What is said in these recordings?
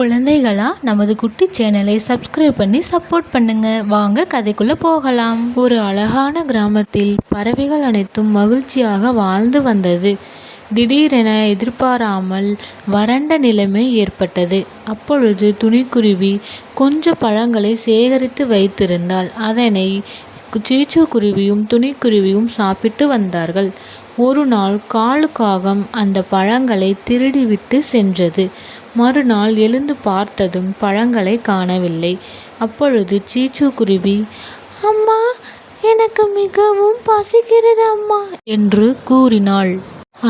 குழந்தைகளா, நமது குட்டி சேனலை சப்ஸ்கிரைப் பண்ணி சப்போர்ட் பண்ணுங்க. வாங்க கதைக்குள்ள போகலாம். ஒரு அழகான கிராமத்தில் பறவைகள் அனைத்தும் மகிழ்ச்சியாக வாழ்ந்து வந்தது. திடீரென எதிர்பாராமல் வறண்ட நிலைமை ஏற்பட்டது. அப்பொழுது துணிக்குருவி கொஞ்சம் பழங்களை சேகரித்து வைத்திருந்தாள். அதனை சீச்சு குருவியும் துணிக்குருவியும் சாப்பிட்டு வந்தார்கள். ஒரு நாள் காகம் அந்த பழங்களை திருடிவிட்டு சென்றது. மறுநாள் எழுந்து பார்த்ததும் பழங்களை காணவில்லை. அப்பொழுது சீச்சு குருவி, அம்மா, எனக்கு மிகவும் பசிக்கிறது அம்மா என்று கூறினாள்.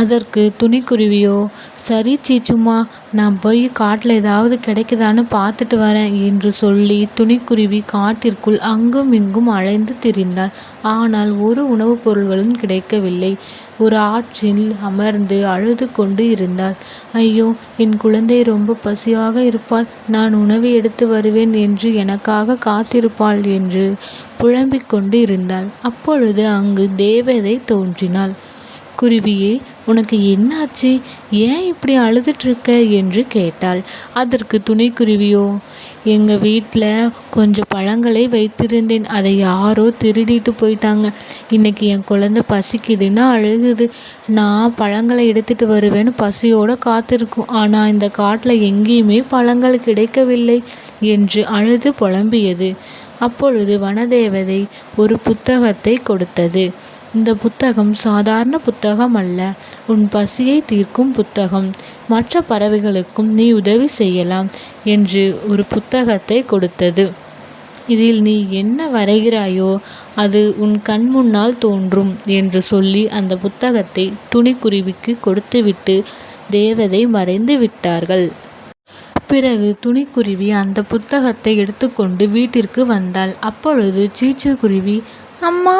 அதற்கு துணிக்குருவியோ, சரி சீச்சுமா, நான் போய் காட்டில் ஏதாவது கிடைக்குதான்னு பார்த்துட்டு வரேன் என்று சொல்லி துணிக்குருவி காட்டிற்குள் அங்கும் இங்கும் அலைந்து திரிந்தாள். ஆனால் ஒரு உணவுப் பொருள்களும் கிடைக்கவில்லை. ஒரு ஆற்றில் அமர்ந்து அழுது கொண்டு இருந்தாள். ஐயோ, என் குழந்தை ரொம்ப பசியாக இருப்பாள், நான் உணவை எடுத்து வருவேன் என்று எனக்காக காத்திருப்பாள் என்று புலம்பிக் கொண்டு இருந்தாள். அப்பொழுது அங்கு தேவதை தோன்றினாள். குருவியே, உனக்கு என்னாச்சு? ஏன் இப்படி அழுதுட்ருக்க என்று கேட்டாள். அதற்கு துணைக்குருவியோ, எங்கள் வீட்டில் கொஞ்சம் பழங்களை வைத்திருந்தேன், அதை யாரோ திருடிட்டு போயிட்டாங்க. இன்றைக்கி என் குழந்தை பசிக்குதுன்னு அழுகுது. நான் பழங்களை எடுத்துகிட்டு வருவேன்னு பசியோடு காத்திருக்கும். ஆனால் இந்த காட்டில் எங்கேயுமே பழங்கள் கிடைக்கவில்லை என்று அழுது புலம்பியது. அப்பொழுது வனதேவதை ஒரு புத்தகத்தை கொடுத்தது. இந்த புத்தகம் சாதாரண புத்தகம் அல்ல, உன் பசியை தீர்க்கும் புத்தகம். மற்ற பறவைகளுக்கும் நீ உதவி செய்யலாம் என்று ஒரு புத்தகத்தை கொடுத்தது. இதில் நீ என்ன வரைகிறாயோ அது உன் கண் முன்னால் தோன்றும் என்று சொல்லி அந்த புத்தகத்தை துணிக்குருவிக்கு கொடுத்துவிட்டு தேவதை மறைந்து விட்டார்கள். பிறகு துணிக்குருவி அந்த புத்தகத்தை எடுத்துக்கொண்டு வீட்டிற்கு வந்தாள். அப்பொழுது சீச்சு குருவி, அம்மா,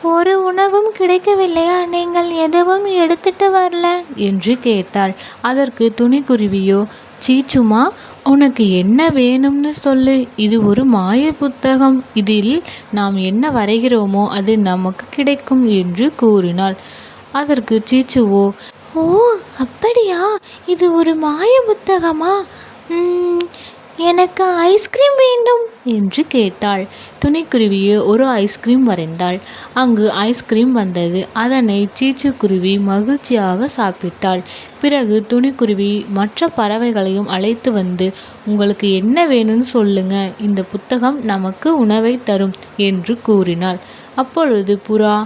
ஒரு உணவும் கிடைக்கவில்லையா? நீங்கள் எதுவும் எடுத்துட்டு வரல என்று கேட்டாள். அதற்கு துணிக்குருவியோ, சீச்சுமா, உனக்கு என்ன வேணும்னு சொல்லு. இது ஒரு மாய புத்தகம். இதில் நாம் என்ன வரைகிறோமோ அது நமக்கு கிடைக்கும் என்று கூறினாள். அதற்கு சீச்சுவோ, ஓ அப்படியா, இது ஒரு மாய புத்தகமா? எனக்கு ஐஸ்கிரீம் வேண்டும் என்று கேட்டாள். துணிக்குருவியே ஒரு ஐஸ்கிரீம் வரைந்தாள். அங்கு ஐஸ்கிரீம் வந்தது. அதனை சீச்சுக்குருவி மகிழ்ச்சியாக சாப்பிட்டாள். பிறகு துணிக்குருவி மற்ற பறவைகளையும் அழைத்து வந்து, உங்களுக்கு என்ன வேணும்னு சொல்லுங்க, இந்த புத்தகம் நமக்கு உணவை தரும் என்று கூறினாள். அப்பொழுது புறா,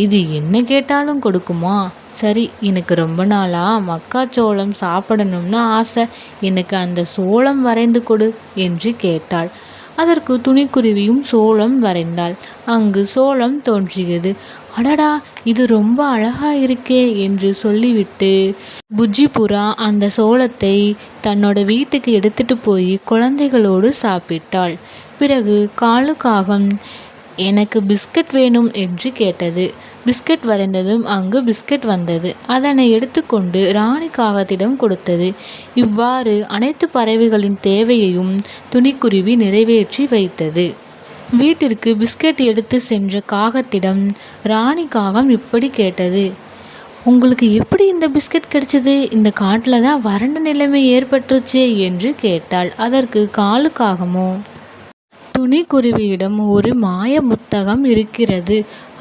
இது என்ன கேட்டாலும் கொடுக்குமா? சரி, எனக்கு ரொம்ப நாளாக மக்காச்சோளம் சாப்பிடணும்னு ஆசை, எனக்கு அந்த சோளம் வரைந்து கொடு என்று கேட்டாள். அதற்கு துணிக்குருவியும் சோளம் வரைந்தாள். அங்கு சோளம் தோன்றியது. அடடா, இது ரொம்ப அழகா இருக்கே என்று சொல்லிவிட்டு புஜ்ஜி புறா அந்த சோளத்தை தன்னோட வீட்டுக்கு எடுத்துட்டு போய் குழந்தைகளோடு சாப்பிட்டாள். பிறகு காகம் எனக்கு பிஸ்கட் வேணும் என்று கேட்டது. பிஸ்கட் வரைந்ததும் அங்கு பிஸ்கட் வந்தது. அதனை எடுத்துக்கொண்டு ராணி காகத்திடம் கொடுத்தது. இவ்வாறு அனைத்து பறவைகளின் தேவையையும் துணிக்குருவி நிறைவேற்றி வைத்தது. வீட்டிற்கு பிஸ்கட் எடுத்து சென்ற காகத்திடம் ராணி காகம் இப்படி கேட்டது, உங்களுக்கு எப்படி இந்த பிஸ்கட் கிடைச்சது? இந்த காட்டில் தான் வறண்ட நிலைமை ஏற்பட்டுருச்சே என்று கேட்டாள். அதற்கு காகமோ, துணிக்குருவியிடம் ஒரு மாய புத்தகம் இருக்கிறது.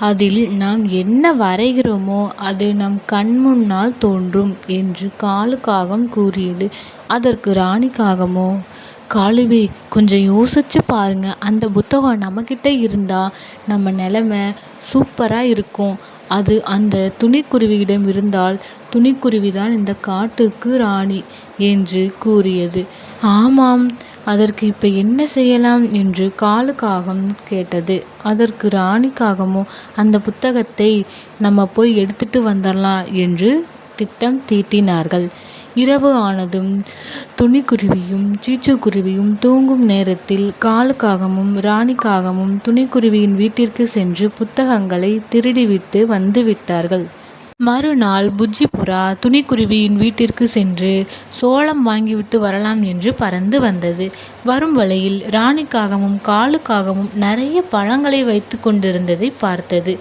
அதில் நாம் என்ன வரைகிறோமோ அது நம் கண் முன்னால் தோன்றும் என்று காகம் கூறியது. அதற்கு ராணி காகமோ, காலுவே, கொஞ்சம் யோசிச்சு பாருங்க, அந்த புத்தகம் நம்மக்கிட்ட இருந்தால் நம்ம நிலைமை சூப்பராக இருக்கும். அது அந்த துணிக்குருவியிடம் இருந்தால் துணிக்குருவிதான் இந்த காட்டுக்கு ராணி என்று கூறியது. ஆமாம், அதற்கு இப்போ என்ன செய்யலாம் என்று காகம் கேட்டது. அதற்கு ராணி காகமோ, அந்த புத்தகத்தை நம்ம போய் எடுத்துட்டு வந்துடலாம் என்று திட்டம் தீட்டினார்கள். இரவு ஆனதும் துணிக்குருவியும் சீச்சுக்குருவியும் தூங்கும் நேரத்தில் காகமும் ராணி காகமும் துணிக்குருவியின் வீட்டிற்கு சென்று புத்தகங்களை திருடிவிட்டு வந்து விட்டார்கள். மறுநாள் புஜ்ஜி புறா துணிக்குருவியின் வீட்டிற்கு சென்று சோளம் வாங்கிவிட்டு வரலாம் என்று பறந்து வந்தது. வரும் வழியில் ராணி காகமும் காகமும் நிறைய பழங்களை வைத்து கொண்டிருந்ததை பார்த்தது.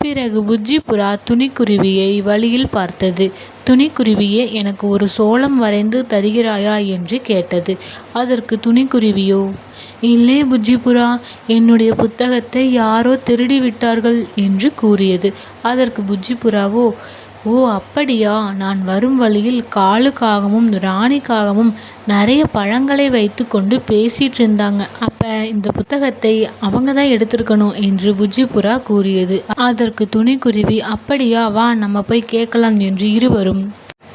பிறகு புஜ்ஜி புறா துணிக்குருவியை வழியில் பார்த்தது. துணிக்குருவியே, எனக்கு ஒரு சோளம் வரைந்து தருகிறாயா என்று கேட்டது. அதற்கு துணிக்குருவியோ, இல்லை புஜ்ஜிபுரா, என்னுடைய புத்தகத்தை யாரோ திருடி விட்டார்கள் என்று கூறியது. அதற்கு புஜ்ஜிபுராவோ, ஓ அப்படியா, நான் வரும் வழியில் காலுக்காகவும் ராணிக்காகவும் நிறைய பழங்களை வைத்து கொண்டு பேசிட்டு இருந்தாங்க. அப்ப இந்த புத்தகத்தை அவங்க தான் எடுத்திருக்கணும் என்று புஜ்ஜிபுரா கூறியது. அதற்கு துணிக்குருவி, அப்படியா, வா நம்ம போய் கேட்கலாம் என்று இருவரும்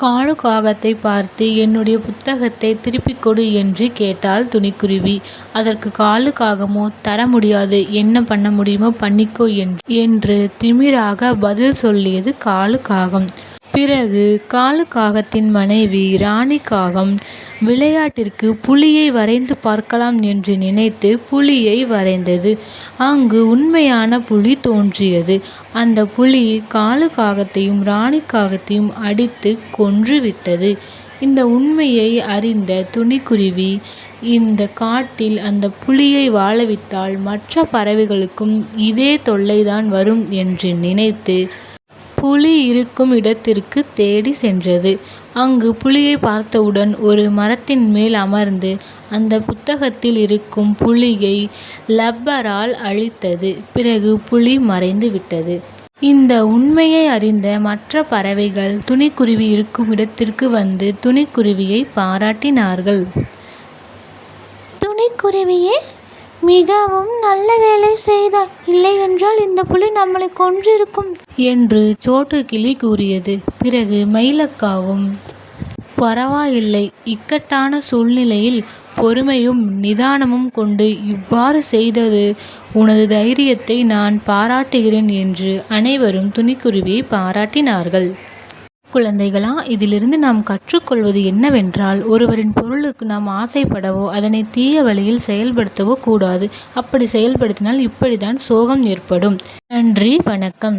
காலு காகத்தை பார்த்து என்னுடைய புத்தகத்தை திருப்பிக் கொடு என்று கேட்டாள் துணிக்குருவி. அதற்கு காலு காகமோ, தர முடியாது, என்ன பண்ண முடியுமோ பண்ணிக்கோ என்று திமிராக பதில் சொல்லியது காலு காகம். பிறகு காலு காகத்தின் மனைவி ராணி காகம் விளையாட்டிற்கு புலியை வரைந்து பார்க்கலாம் என்று நினைத்து புலியை வரைந்தது. அங்கு உண்மையான புலி தோன்றியது. அந்த புலி காலு காகத்தையும் ராணி காகத்தையும் அடித்து கொன்று விட்டது. இந்த உண்மையை அறிந்த துணிக்குருவி, இந்த காட்டில் அந்த புலியை வாழவிட்டால் மற்ற பறவைகளுக்கும் இதே தொல்லைதான் வரும் என்று நினைத்து புலி இருக்கும் இடத்திற்கு தேடி சென்றது. அங்கு புலியை பார்த்தவுடன் ஒரு மரத்தின் மேல் அமர்ந்து அந்த புத்தகத்தில் இருக்கும் புலியை லப்பரால் அழித்தது. பிறகு புலி மறைந்து விட்டது. இந்த உண்மையை அறிந்த மற்ற பறவைகள் துணிக்குருவி இருக்கும் இடத்திற்கு வந்து துணிக்குருவியை பாராட்டினார்கள். துணிக்குருவியே, மிகவும் நல்ல வேலை செய்தாய், இல்லை என்றால் இந்த புலி நம்மளை கொன்றிருக்கும் என்று சோட்டு கிளி கூறியது. பிறகு மயிலக்காவும், பரவாயில்லை, இக்கட்டான சூழ்நிலையில் பொறுமையும் நிதானமும் கொண்டு இவ்வாறு செய்தது உனது தைரியத்தை நான் பாராட்டுகிறேன் என்று அனைவரும் துணிக்குருவியை பாராட்டினார்கள். குழந்தைகளா, இதிலிருந்து நாம் கற்றுக்கொள்வது என்னவென்றால், ஒருவரின் பொருளுக்கு நாம் ஆசைப்படவோ அதனை தீய வழியில் செயல்படுத்தவோ கூடாது. அப்படி செயல்படுத்தினால் இப்படித்தான் சோகம் ஏற்படும். நன்றி, வணக்கம்.